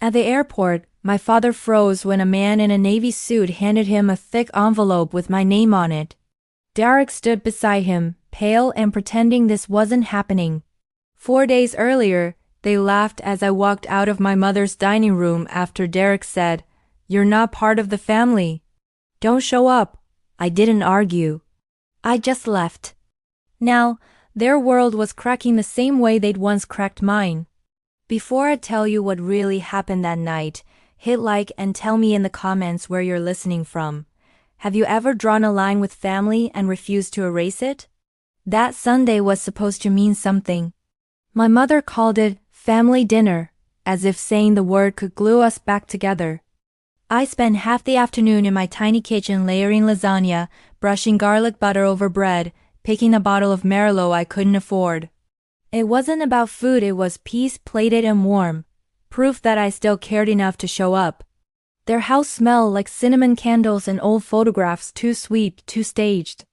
At the airport, my father froze when a man in a navy suit handed him a thick envelope with my name on it. Derek stood beside him, pale and pretending this wasn't happening. 4 days earlier, they laughed as I walked out of my mother's dining room after Derek said, "You're not part of the family. Don't show up." I didn't argue. I just left. Now, their world was cracking the same way they'd once cracked mine. Before I tell you what really happened that night, hit like and tell me in the comments where you're listening from. Have you ever drawn a line with family and refused to erase it? That Sunday was supposed to mean something. My mother called it family dinner, as if saying the word could glue us back together. I spent half the afternoon in my tiny kitchen layering lasagna, brushing garlic butter over bread, picking a bottle of Merlot I couldn't afford. It wasn't about food, it was peace plated and warm, proof that I still cared enough to show up. Their house smelled like cinnamon candles and old photographs, too sweet, too staged.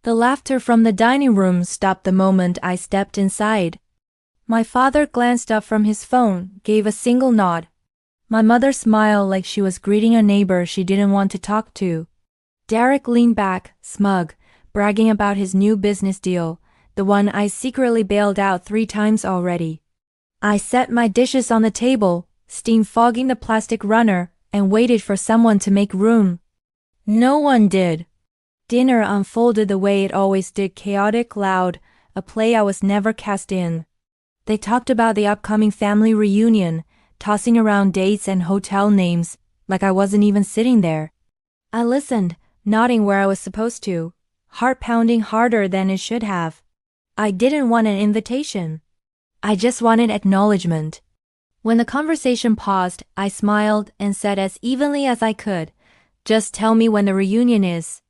The laughter from the dining room stopped the moment I stepped inside. My father glanced up from his phone, gave a single nod. My mother smiled like she was greeting a neighbor she didn't want to talk to. Derek leaned back, smug, bragging about his new business deal, the one I secretly bailed out 3 times already. I set my dishes on the table, steam fogging the plastic runner, and waited for someone to make room. No one did. Dinner unfolded the way it always did, chaotic, loud, a play I was never cast in. They talked about the upcoming family reunion, tossing around dates and hotel names, like I wasn't even sitting there. I listened, nodding where I was supposed to, heart pounding harder than it should have. I didn't want an invitation. I just wanted acknowledgement. When the conversation paused, I smiled and said as evenly as I could, "Just tell me when the reunion is.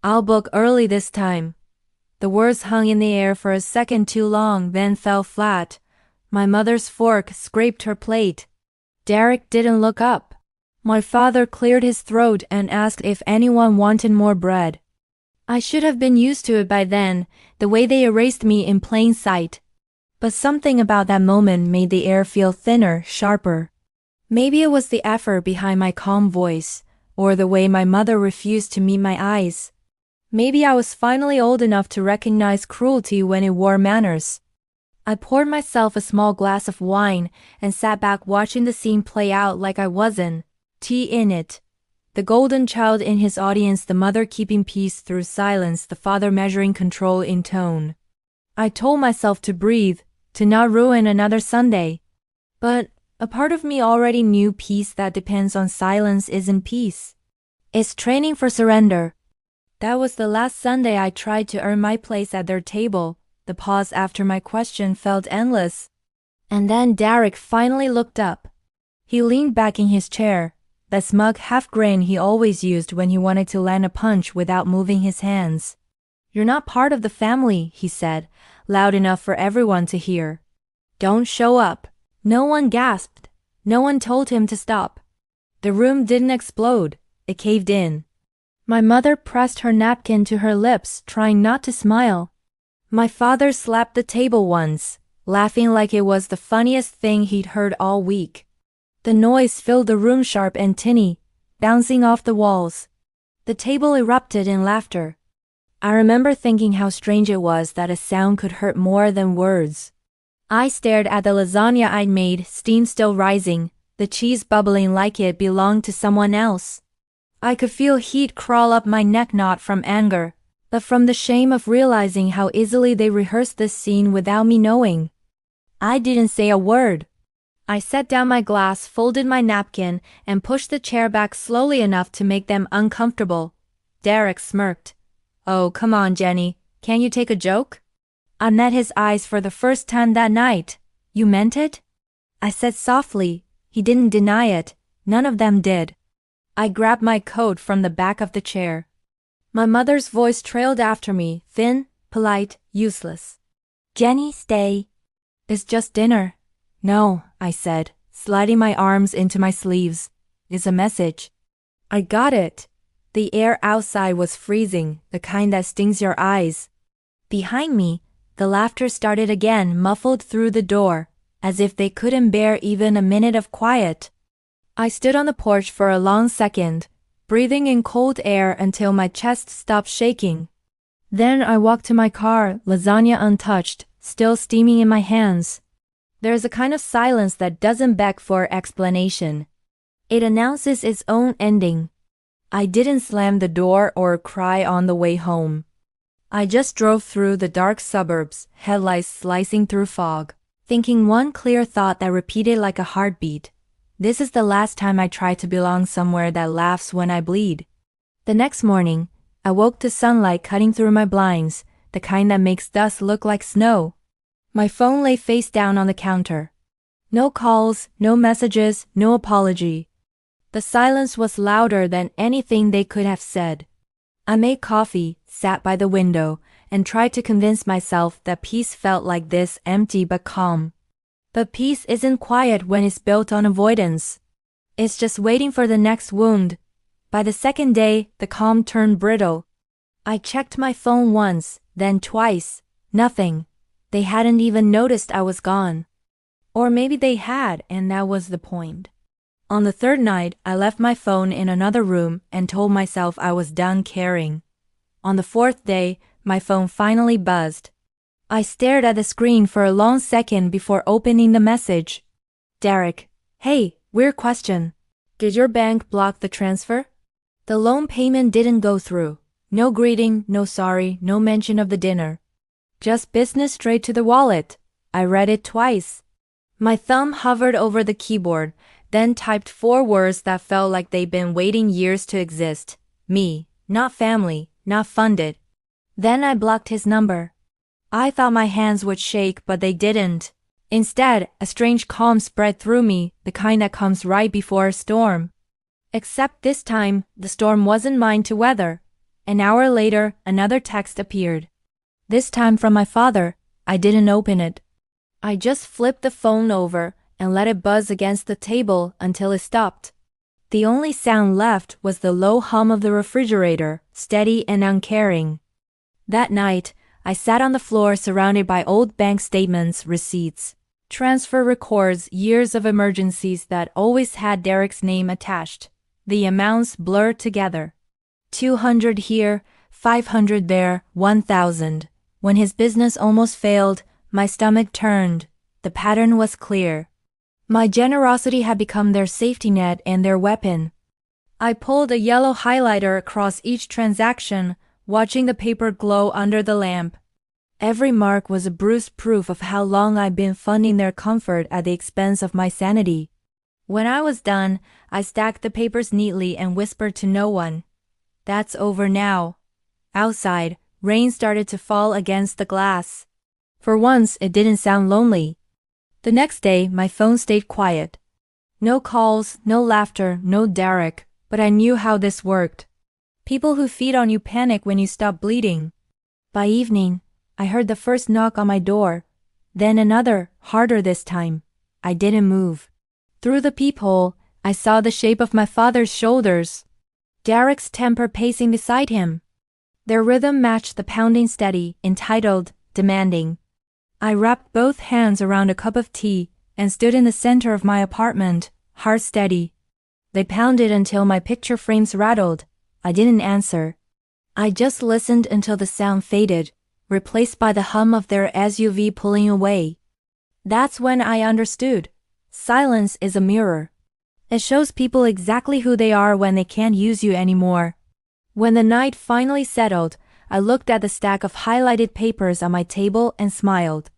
I'll book early this time." The words hung in the air for a second too long, then fell flat. My mother's fork scraped her plate. Derek didn't look up. My father cleared his throat and asked if anyone wanted more bread. I should have been used to it by then, the way they erased me in plain sight. But something about that moment made the air feel thinner, sharper. Maybe it was the effort behind my calm voice, or the way my mother refused to meet my eyes. Maybe I was finally old enough to recognize cruelty when it wore manners. I poured myself a small glass of wine and sat back watching the scene play out like I wasn't in it. The golden child in his audience, the mother keeping peace through silence, the father measuring control in tone. I told myself to breathe, to not ruin another Sunday. But a part of me already knew peace that depends on silence isn't peace. It's training for surrender. That was the last Sunday I tried to earn my place at their table. The pause after my question felt endless. And then Derek finally looked up. He leaned back in his chair, that smug half-grin he always used when he wanted to land a punch without moving his hands. "You're not part of the family," he said, loud enough for everyone to hear. "Don't show up." No one gasped. No one told him to stop. The room didn't explode. It caved in. My mother pressed her napkin to her lips, trying not to smile. My father slapped the table once, laughing like it was the funniest thing he'd heard all week. The noise filled the room, sharp and tinny, bouncing off the walls. The table erupted in laughter. I remember thinking how strange it was that a sound could hurt more than words. I stared at the lasagna I'd made, steam still rising, the cheese bubbling like it belonged to someone else. I could feel heat crawl up my neck, not from anger, but from the shame of realizing how easily they rehearsed this scene without me knowing. I didn't say a word. I set down my glass, folded my napkin, and pushed the chair back slowly enough to make them uncomfortable. Derek smirked. "Oh, come on, Jenny. Can't you take a joke?" I met his eyes for the first time that night. "You meant it?" I said softly. He didn't deny it. None of them did. I grabbed my coat from the back of the chair. My mother's voice trailed after me, thin, polite, useless. "Jenny, stay. It's just dinner." "No," I said, sliding my arms into my sleeves. "It's a message." I got it. The air outside was freezing, the kind that stings your eyes. Behind me, the laughter started again, muffled through the door, as if they couldn't bear even a minute of quiet. I stood on the porch for a long second, breathing in cold air until my chest stopped shaking. Then I walked to my car, lasagna untouched, still steaming in my hands. There's a kind of silence that doesn't beg for explanation. It announces its own ending. I didn't slam the door or cry on the way home. I just drove through the dark suburbs, headlights slicing through fog, thinking one clear thought that repeated like a heartbeat. This is the last time I try to belong somewhere that laughs when I bleed. The next morning, I woke to sunlight cutting through my blinds, the kind that makes dust look like snow. My phone lay face down on the counter. No calls, no messages, no apology. The silence was louder than anything they could have said. I made coffee, sat by the window, and tried to convince myself that peace felt like this, empty but calm. But peace isn't quiet when it's built on avoidance. It's just waiting for the next wound. By the second day, the calm turned brittle. I checked my phone once, then twice. Nothing. They hadn't even noticed I was gone. Or maybe they had, and that was the point. On the third night, I left my phone in another room and told myself I was done caring. On the fourth day, my phone finally buzzed. I stared at the screen for a long second before opening the message. Derek. Hey, weird question. Did your bank block the transfer? The loan payment didn't go through. No greeting, no sorry, no mention of the dinner. Just business straight to the wallet. I read it twice. My thumb hovered over the keyboard, then typed 4 words that felt like they'd been waiting years to exist. Me, not family, not funded. Then I blocked his number. I thought my hands would shake, but they didn't. Instead, a strange calm spread through me, the kind that comes right before a storm. Except this time, the storm wasn't mine to weather. An hour later, another text appeared. This time from my father. I didn't open it. I just flipped the phone over and let it buzz against the table until it stopped. The only sound left was the low hum of the refrigerator, steady and uncaring. That night, I sat on the floor surrounded by old bank statements, receipts, transfer records, years of emergencies that always had Derek's name attached. The amounts blurred together. 200 here, 500 there, 1,000. When his business almost failed, my stomach turned. The pattern was clear. My generosity had become their safety net and their weapon. I pulled a yellow highlighter across each transaction, watching the paper glow under the lamp. Every mark was a bruised proof of how long I'd been funding their comfort at the expense of my sanity. When I was done, I stacked the papers neatly and whispered to no one. That's over now. Outside, rain started to fall against the glass. For once, it didn't sound lonely. The next day, my phone stayed quiet. No calls, no laughter, no Derek, but I knew how this worked. People who feed on you panic when you stop bleeding. By evening, I heard the first knock on my door. Then another, harder this time. I didn't move. Through the peephole, I saw the shape of my father's shoulders. Derek's temper pacing beside him. Their rhythm matched the pounding steady, entitled, demanding. I wrapped both hands around a cup of tea and stood in the center of my apartment, heart steady. They pounded until my picture frames rattled. I didn't answer. I just listened until the sound faded, replaced by the hum of their SUV pulling away. That's when I understood. Silence is a mirror. It shows people exactly who they are when they can't use you anymore. When the night finally settled, I looked at the stack of highlighted papers on my table and smiled.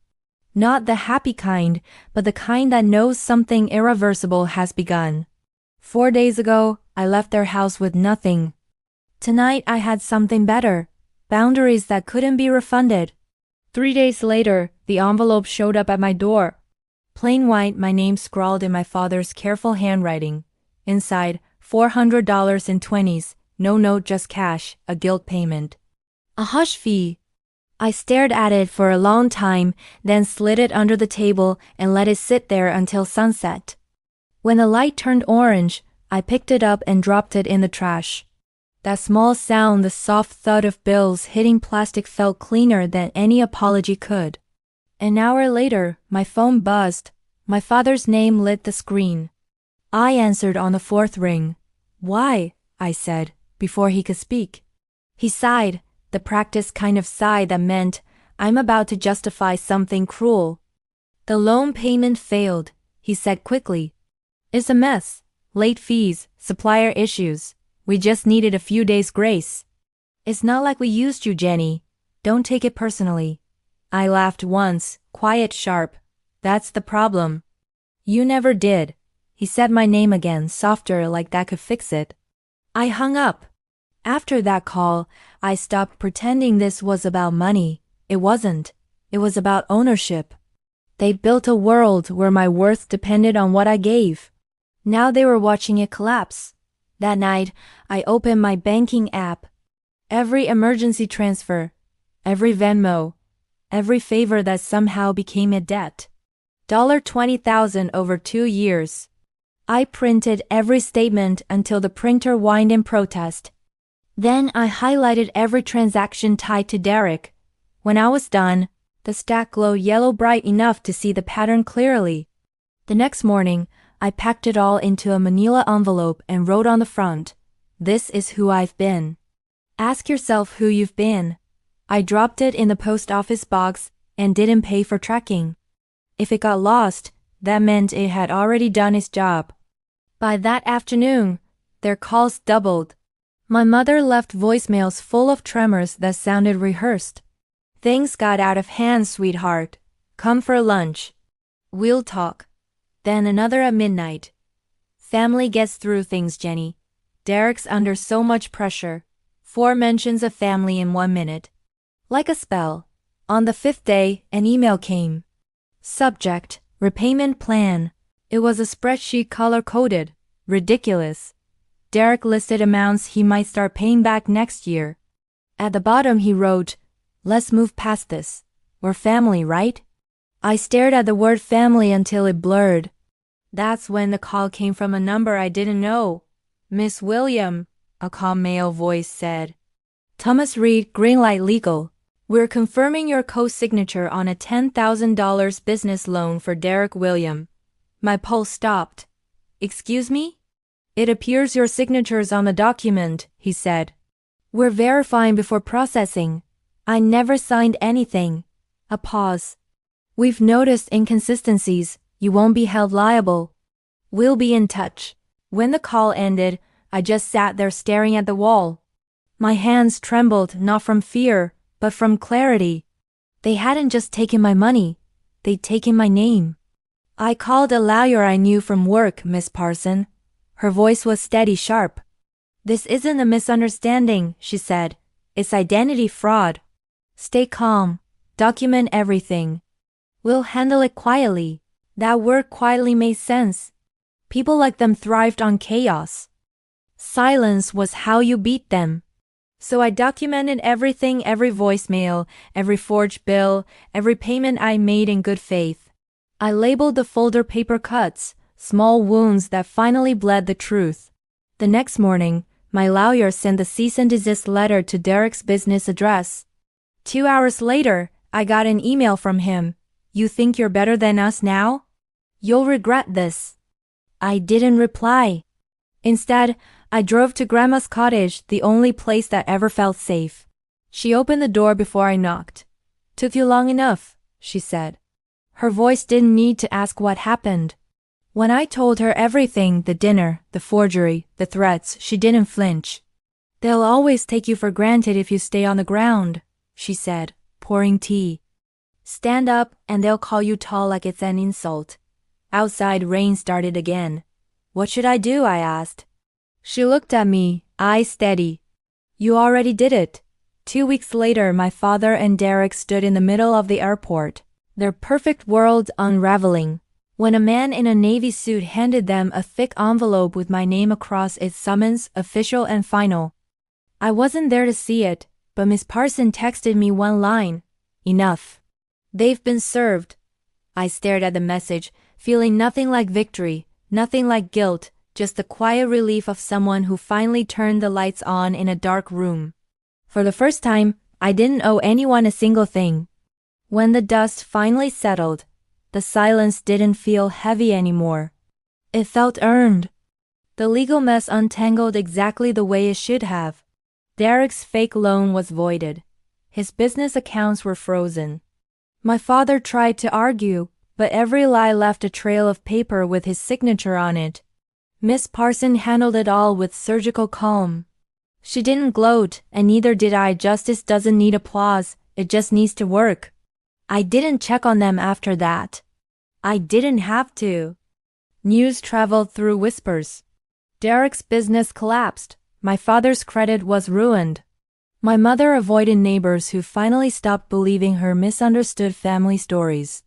Not the happy kind, but the kind that knows something irreversible has begun. 4 days ago, I left their house with nothing. Tonight I had something better, boundaries that couldn't be refunded. 3 days later, the envelope showed up at my door. Plain white, my name scrawled in my father's careful handwriting. Inside, $400 in 20s, no note, just cash, a guilt payment. A hush fee. I stared at it for a long time, then slid it under the table and let it sit there until sunset. When the light turned orange, I picked it up and dropped it in the trash. That small sound, the soft thud of bills hitting plastic, felt cleaner than any apology could. An hour later, my phone buzzed. My father's name lit the screen. I answered on the fourth ring. Why? I said, before he could speak. He sighed, the practiced kind of sigh that meant, I'm about to justify something cruel. The loan payment failed, he said quickly. It's a mess. Late fees, supplier issues. We just needed a few days' grace. It's not like we used you, Jenny. Don't take it personally. I laughed once, quiet, sharp. That's the problem. You never did. He said my name again, softer, like that could fix it. I hung up. After that call, I stopped pretending this was about money. It wasn't. It was about ownership. They built a world where my worth depended on what I gave. Now they were watching it collapse. That night, I opened my banking app. Every emergency transfer, every Venmo, every favor that somehow became a debt. $20,000 over 2 years. I printed every statement until the printer whined in protest. Then I highlighted every transaction tied to Derek. When I was done, the stack glowed yellow bright enough to see the pattern clearly. The next morning, I packed it all into a manila envelope and wrote on the front, "This is who I've been." Ask yourself who you've been. I dropped it in the post office box and didn't pay for tracking. If it got lost, that meant it had already done its job. By that afternoon, their calls doubled. My mother left voicemails full of tremors that sounded rehearsed. Things got out of hand, sweetheart. Come for lunch. We'll talk. Then another at midnight. Family gets through things, Jenny. Derek's under so much pressure. 4 mentions of family in 1 minute. Like a spell. On the 5th day, an email came. Subject, repayment plan. It was a spreadsheet color-coded. Ridiculous. Derek listed amounts he might start paying back next year. At the bottom he wrote, "Let's move past this. We're family, right?" I stared at the word family until it blurred. That's when the call came from a number I didn't know. "Miss William," a calm male voice said. "Thomas Reed, Greenlight Legal. We're confirming your co-signature on a $10,000 business loan for Derek William." My pulse stopped. "Excuse me?" "It appears your signature's on the document," he said. "We're verifying before processing. I never signed anything." A pause. "We've noticed inconsistencies. You won't be held liable. We'll be in touch." When the call ended, I just sat there staring at the wall. My hands trembled not from fear, but from clarity. They hadn't just taken my money. They'd taken my name. "I called a lawyer I knew from work, Miss Parson." Her voice was steady, sharp. "This isn't a misunderstanding," she said. "It's identity fraud. Stay calm. Document everything. We'll handle it quietly." That word quietly made sense. People like them thrived on chaos. Silence was how you beat them. So I documented everything, every voicemail, every forged bill, every payment I made in good faith. I labeled the folder paper cuts, small wounds that finally bled the truth. The next morning, my lawyer sent the cease and desist letter to Derek's business address. 2 hours later, I got an email from him. "You think you're better than us now? You'll regret this." I didn't reply. Instead, I drove to Grandma's cottage, the only place that ever felt safe. She opened the door before I knocked. "Took you long enough," she said. Her voice didn't need to ask what happened. When I told her everything, the dinner, the forgery, the threats, she didn't flinch. "They'll always take you for granted if you stay on the ground," she said, pouring tea. "Stand up and they'll call you tall like it's an insult." Outside, rain started again. "What should I do?" I asked. She looked at me, eyes steady. "You already did it." 2 weeks later, my father and Derek stood in the middle of the airport, their perfect world unraveling, when a man in a navy suit handed them a thick envelope with my name across its summons, official and final. I wasn't there to see it, but Miss Parson texted me one line. "Enough. They've been served." I stared at the message, feeling nothing like victory, nothing like guilt, just the quiet relief of someone who finally turned the lights on in a dark room. For the first time, I didn't owe anyone a single thing. When the dust finally settled, the silence didn't feel heavy anymore. It felt earned. The legal mess untangled exactly the way it should have. Derek's fake loan was voided. His business accounts were frozen. My father tried to argue, but every lie left a trail of paper with his signature on it. Miss Parson handled it all with surgical calm. She didn't gloat, and neither did I. Justice doesn't need applause, it just needs to work. I didn't check on them after that. I didn't have to. News traveled through whispers. Derek's business collapsed. My father's credit was ruined. My mother avoided neighbors who finally stopped believing her misunderstood family stories.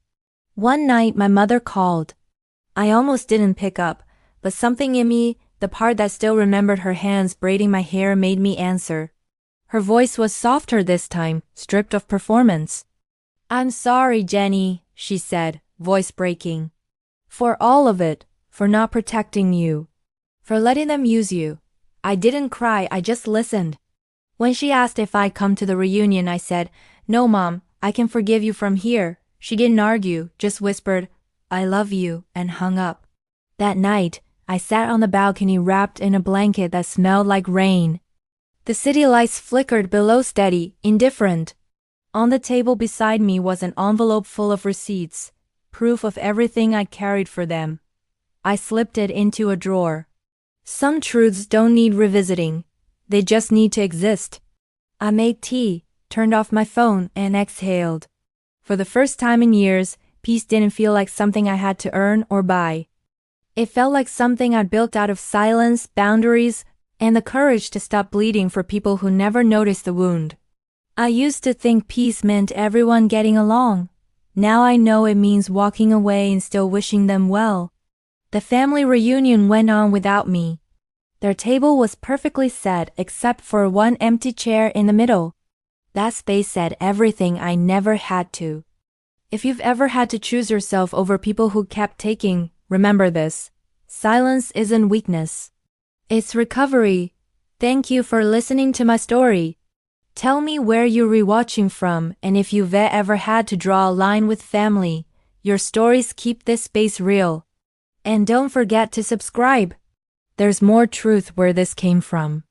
One night my mother called. I almost didn't pick up, but something in me, the part that still remembered her hands braiding my hair, made me answer. Her voice was softer this time, stripped of performance. "I'm sorry, Jenny," she said, voice breaking. "For all of it, for not protecting you, for letting them use you." I didn't cry, I just listened. When she asked if I'd come to the reunion, I said, "No, Mom, I can forgive you from here." She didn't argue, just whispered, "I love you," and hung up. That night, I sat on the balcony wrapped in a blanket that smelled like rain. The city lights flickered below, steady, indifferent. On the table beside me was an envelope full of receipts, proof of everything I'd carried for them. I slipped it into a drawer. Some truths don't need revisiting. They just need to exist. I made tea, turned off my phone, and exhaled. For the first time in years, peace didn't feel like something I had to earn or buy. It felt like something I'd built out of silence, boundaries, and the courage to stop bleeding for people who never noticed the wound. I used to think peace meant everyone getting along. Now I know it means walking away and still wishing them well. The family reunion went on without me. Their table was perfectly set except for one empty chair in the middle. That space said everything I never had to. If you've ever had to choose yourself over people who kept taking, remember this. Silence isn't weakness. It's recovery. Thank you for listening to my story. Tell me where you're rewatching from, and if you've ever had to draw a line with family. Your stories keep this space real. And don't forget to subscribe. There's more truth where this came from.